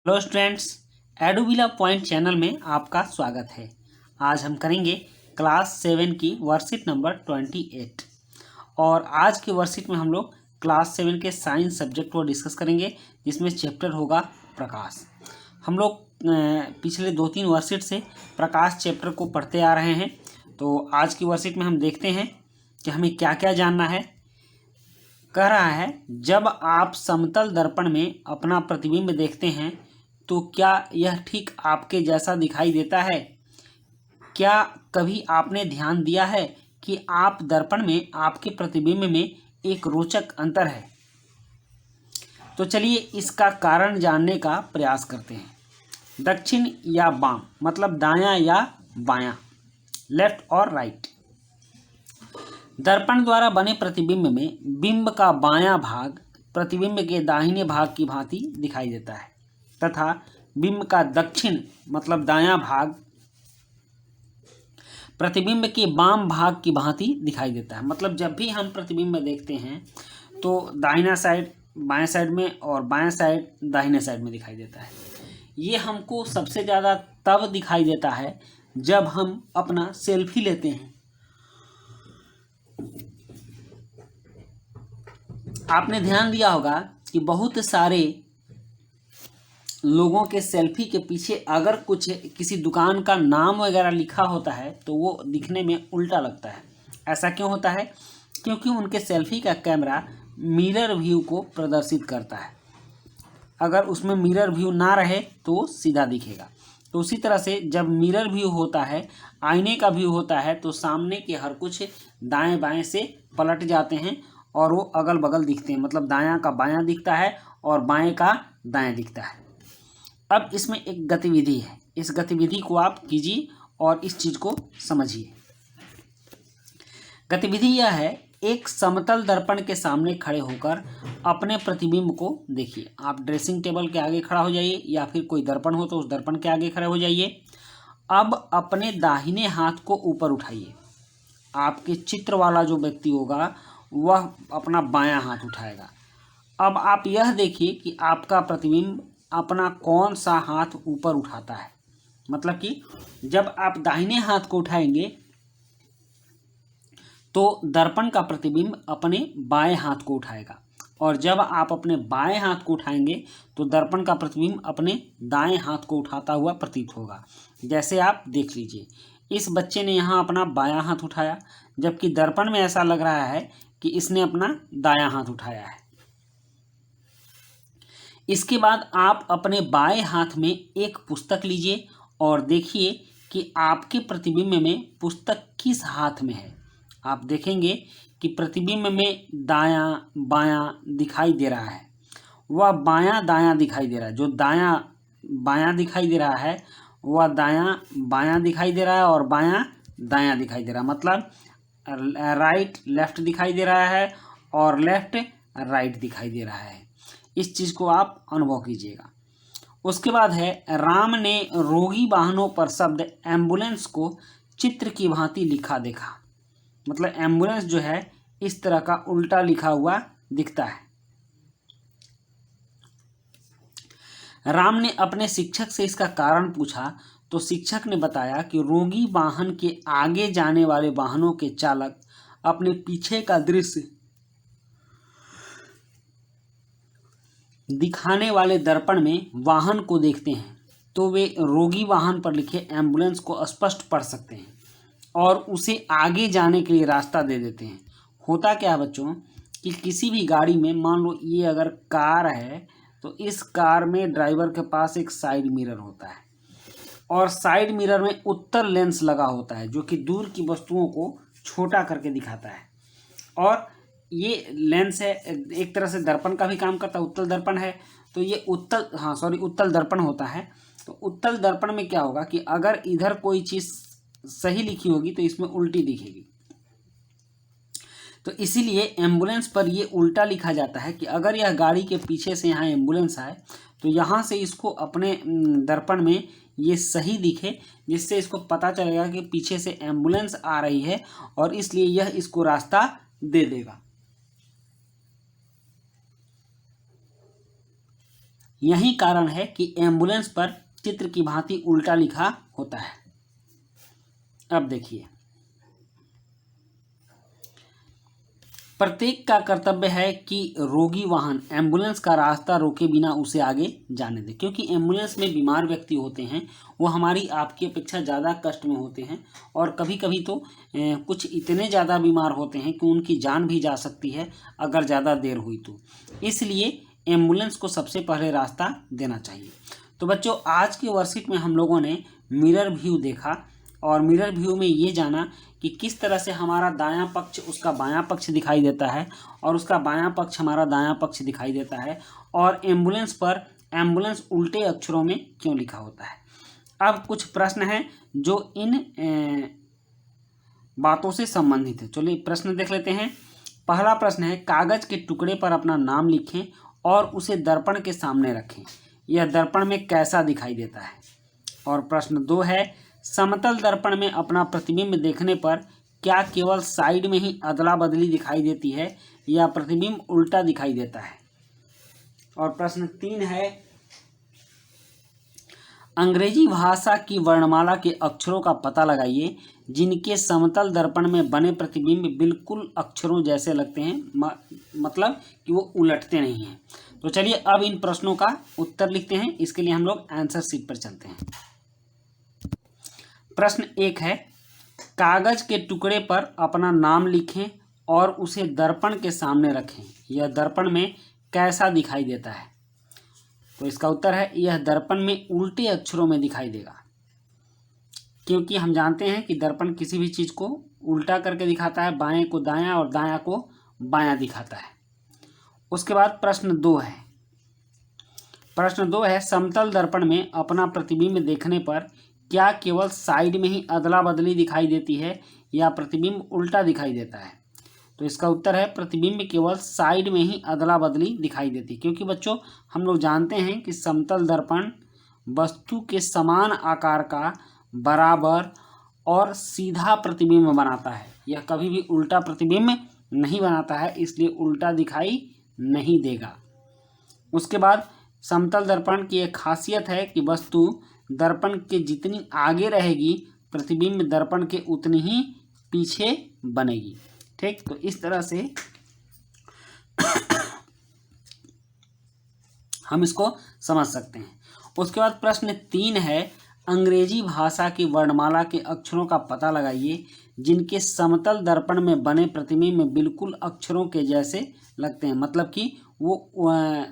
Hello students, एडुविला point channel में आपका स्वागत है। आज हम करेंगे क्लास 7 की वर्कशीट नंबर 28 और आज की वर्कशीट में हम लोग क्लास 7 के साइंस सब्जेक्ट को डिस्कस करेंगे, जिसमें चैप्टर होगा प्रकाश। हम लोग पिछले 2-3 वर्कशीट से प्रकाश चैप्टर को पढ़ते आ रहे हैं, तो आज की वर्कशीट में हम देखते हैं कि हमें क्या क्या जानना है। कह रहा है, जब आप समतल दर्पण में अपना प्रतिबिंब देखते हैं तो क्या यह ठीक आपके जैसा दिखाई देता है? क्या कभी आपने ध्यान दिया है कि आप दर्पण में आपके प्रतिबिंब में एक रोचक अंतर है? तो चलिए इसका कारण जानने का प्रयास करते हैं। दक्षिण या वाम मतलब दायां या बायां, लेफ्ट और राइट। दर्पण द्वारा बने प्रतिबिंब में बिंब का बायां भाग प्रतिबिंब के दाहिने भाग की भांति दिखाई देता है तथा बिंब का दक्षिण मतलब दायां भाग प्रतिबिंब के वाम भाग की भांति दिखाई देता है। मतलब जब भी हम प्रतिबिंब देखते हैं तो दाहिना साइड बाएं साइड में और बाएं साइड दाहिने साइड में दिखाई देता है। ये हमको सबसे ज़्यादा तब दिखाई देता है जब हम अपना सेल्फी लेते हैं। आपने ध्यान दिया होगा कि बहुत सारे लोगों के सेल्फी के पीछे अगर कुछ किसी दुकान का नाम वगैरह लिखा होता है तो वो दिखने में उल्टा लगता है। ऐसा क्यों होता है? क्योंकि उनके सेल्फी का कैमरा मिरर व्यू को प्रदर्शित करता है। अगर उसमें मिरर व्यू ना रहे तो वो सीधा दिखेगा। तो उसी तरह से जब मिरर व्यू होता है, आईने का व्यू होता है, तो सामने के हर कुछ दाएं बाएं से पलट जाते हैं और वो अगल बगल दिखते हैं। मतलब दायां का बायां दिखता है और बाएं का दाएं दिखता है। अब इसमें एक गतिविधि है, इस गतिविधि को आप कीजिए और इस चीज़ को समझिए। गतिविधि यह है, एक समतल दर्पण के सामने खड़े होकर अपने प्रतिबिंब को देखिए। आप ड्रेसिंग टेबल के आगे खड़ा हो जाइए या फिर कोई दर्पण हो तो उस दर्पण के आगे खड़े हो जाइए। अब अपने दाहिने हाथ को ऊपर उठाइए। आपके चित्र वाला जो व्यक्ति होगा वह अपना बायां हाथ उठाएगा। अब आप यह देखिए कि आपका प्रतिबिंब अपना कौन सा हाथ ऊपर उठाता है। मतलब कि जब आप दाहिने हाथ को उठाएंगे तो दर्पण का प्रतिबिंब अपने बाएं हाथ को उठाएगा, और जब आप अपने बाएं हाथ को उठाएंगे तो दर्पण का प्रतिबिंब अपने दाएं हाथ को उठाता हुआ प्रतीत होगा। जैसे आप देख लीजिए, इस बच्चे ने यहाँ अपना बायां हाथ उठाया, जबकि दर्पण में ऐसा लग रहा है कि इसने अपना दायां हाथ उठाया है। इसके बाद आप अपने बाएं हाथ में एक पुस्तक लीजिए और देखिए कि आपके प्रतिबिंब में पुस्तक किस हाथ में है। आप देखेंगे कि प्रतिबिंब में दायां बायां दिखाई दे रहा है, वह बायां दायां दिखाई दे रहा है। जो दायां बायां दिखाई दे रहा है वह दायां बायां दिखाई दे रहा है और बायां दायां दिखाई दे रहा है। मतलब राइट लेफ्ट दिखाई दे रहा है और लेफ्ट राइट दिखाई दे रहा है। इस चीज़ को आप अनुभव कीजिएगा। उसके बाद है, राम ने रोगी वाहनों पर शब्द एम्बुलेंस को चित्र की भांति लिखा देखा। मतलब एम्बुलेंस जो है इस तरह का उल्टा लिखा हुआ दिखता है। राम ने अपने शिक्षक से इसका कारण पूछा तो शिक्षक ने बताया कि रोगी वाहन के आगे जाने वाले वाहनों के चालक अपने पीछे का दृश्य दिखाने वाले दर्पण में वाहन को देखते हैं तो वे रोगी वाहन पर लिखे एम्बुलेंस को स्पष्ट पढ़ सकते हैं और उसे आगे जाने के लिए रास्ता दे देते हैं। होता क्या है बच्चों कि किसी भी गाड़ी में, मान लो ये अगर कार है तो इस कार में ड्राइवर के पास एक साइड मिरर होता है और साइड मिरर में उत्तल लेंस लगा होता है जो कि दूर की वस्तुओं को छोटा करके दिखाता है। और ये लेंस है, एक तरह से दर्पण का भी काम करता है। उत्तल दर्पण है तो ये उत्तल दर्पण होता है। तो उत्तल दर्पण में क्या होगा कि अगर इधर कोई चीज़ सही लिखी होगी तो इसमें उल्टी दिखेगी। तो इसीलिए एम्बुलेंस पर ये उल्टा लिखा जाता है कि अगर यह गाड़ी के पीछे से यहाँ एम्बुलेंस आए तो यहाँ से इसको अपने दर्पण में ये सही दिखे, जिससे इसको पता चलेगा कि पीछे से एम्बुलेंस आ रही है और इसलिए यह इसको रास्ता दे देगा। यही कारण है कि एम्बुलेंस पर चित्र की भांति उल्टा लिखा होता है। अब देखिए, प्रत्येक का कर्तव्य है कि रोगी वाहन एम्बुलेंस का रास्ता रोके बिना उसे आगे जाने दे, क्योंकि एम्बुलेंस में बीमार व्यक्ति होते हैं, वो हमारी आपकी अपेक्षा ज़्यादा कष्ट में होते हैं और कभी कभी तो कुछ इतने ज़्यादा बीमार होते हैं कि उनकी जान भी जा सकती है अगर ज़्यादा देर हुई तो। इसलिए एम्बुलेंस को सबसे पहले रास्ता देना चाहिए। तो बच्चों, आज के वर्कशीट में हम लोगों ने मिरर व्यू देखा और मिरर व्यू में ये जाना कि किस तरह से हमारा दायां पक्ष उसका बायां पक्ष दिखाई देता है और उसका बायां पक्ष हमारा दायां पक्ष दिखाई देता है, और एम्बुलेंस पर एम्बुलेंस उल्टे अक्षरों में क्यों लिखा होता है। अब कुछ प्रश्न हैं जो इन बातों से संबंधित है। चलिए प्रश्न देख लेते हैं। पहला प्रश्न है, कागज के टुकड़े पर अपना नाम लिखें और उसे दर्पण के सामने रखें, यह दर्पण में कैसा दिखाई देता है। और प्रश्न 2 है, समतल दर्पण में अपना प्रतिबिंब देखने पर क्या केवल साइड में ही अदला बदली दिखाई देती है या प्रतिबिंब उल्टा दिखाई देता है। और प्रश्न 3 है, अंग्रेजी भाषा की वर्णमाला के अक्षरों का पता लगाइए जिनके समतल दर्पण में बने प्रतिबिंब बिल्कुल अक्षरों जैसे लगते हैं, मतलब कि वो उलटते नहीं हैं। तो चलिए अब इन प्रश्नों का उत्तर लिखते हैं। इसके लिए हम लोग आंसर शीट पर चलते हैं। प्रश्न 1 है, कागज के टुकड़े पर अपना नाम लिखें और उसे दर्पण के सामने रखें, यह दर्पण में कैसा दिखाई देता है। तो इसका उत्तर है, यह दर्पण में उल्टे अक्षरों में दिखाई देगा, क्योंकि हम जानते हैं कि दर्पण किसी भी चीज़ को उल्टा करके दिखाता है, बाएं को दायां और दायां को बायां दिखाता है। उसके बाद प्रश्न 2 है। प्रश्न 2 है, समतल दर्पण में अपना प्रतिबिंब देखने पर क्या केवल साइड में ही अदला बदली दिखाई देती है या प्रतिबिंब उल्टा दिखाई देता है। तो इसका उत्तर है, प्रतिबिंब केवल साइड में ही अदला बदली दिखाई देती है, क्योंकि बच्चों हम लोग जानते हैं कि समतल दर्पण वस्तु के समान आकार का बराबर और सीधा प्रतिबिंब बनाता है, यह कभी भी उल्टा प्रतिबिंब नहीं बनाता है, इसलिए उल्टा दिखाई नहीं देगा। उसके बाद समतल दर्पण की एक खासियत है कि वस्तु दर्पण के जितनी आगे रहेगी प्रतिबिंब दर्पण के उतनी ही पीछे बनेगी। ठीक, तो इस तरह से हम इसको समझ सकते हैं। उसके बाद प्रश्न 3 है, अंग्रेजी भाषा की वर्णमाला के अक्षरों का पता लगाइए जिनके समतल दर्पण में बने प्रतिबिंब में बिल्कुल अक्षरों के जैसे लगते हैं, मतलब कि वो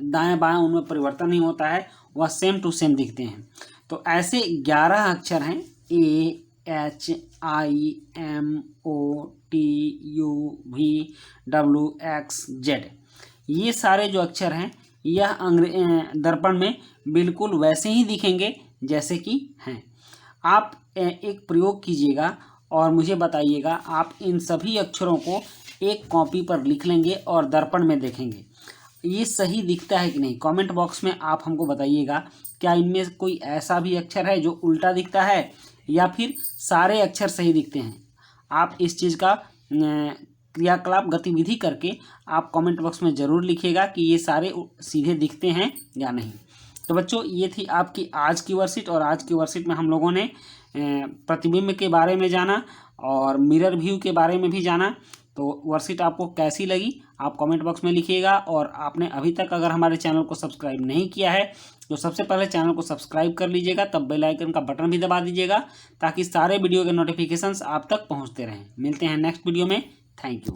दाएं बाएं उनमें परिवर्तन नहीं होता है, वह सेम टू सेम दिखते हैं। तो ऐसे 11 अक्षर हैं, AHIMOTUVWXZ। ये सारे जो अक्षर हैं यह दर्पण में बिल्कुल वैसे ही दिखेंगे जैसे कि हैं। आप एक प्रयोग कीजिएगा और मुझे बताइएगा, आप इन सभी अक्षरों को एक कॉपी पर लिख लेंगे और दर्पण में देखेंगे, ये सही दिखता है कि नहीं। कमेंट बॉक्स में आप हमको बताइएगा, क्या इनमें कोई ऐसा भी अक्षर है जो उल्टा दिखता है या फिर सारे अक्षर सही दिखते हैं। आप इस चीज़ का क्रियाकलाप गतिविधि करके आप कमेंट बॉक्स में ज़रूर लिखिएगा कि ये सारे सीधे दिखते हैं या नहीं। तो बच्चों, ये थी आपकी आज की वर्कशीट, और आज की वर्कशीट में हम लोगों ने प्रतिबिंब के बारे में जाना और मिरर व्यू के बारे में भी जाना। तो वर्कशीट आपको कैसी लगी आप कमेंट बॉक्स में लिखिएगा, और आपने अभी तक अगर हमारे चैनल को सब्सक्राइब नहीं किया है तो सबसे पहले चैनल को सब्सक्राइब कर लीजिएगा, तब बेल आइकन का बटन भी दबा दीजिएगा ताकि सारे वीडियो के नोटिफिकेशंस आप तक पहुंचते रहें। मिलते हैं नेक्स्ट वीडियो में। Thank you.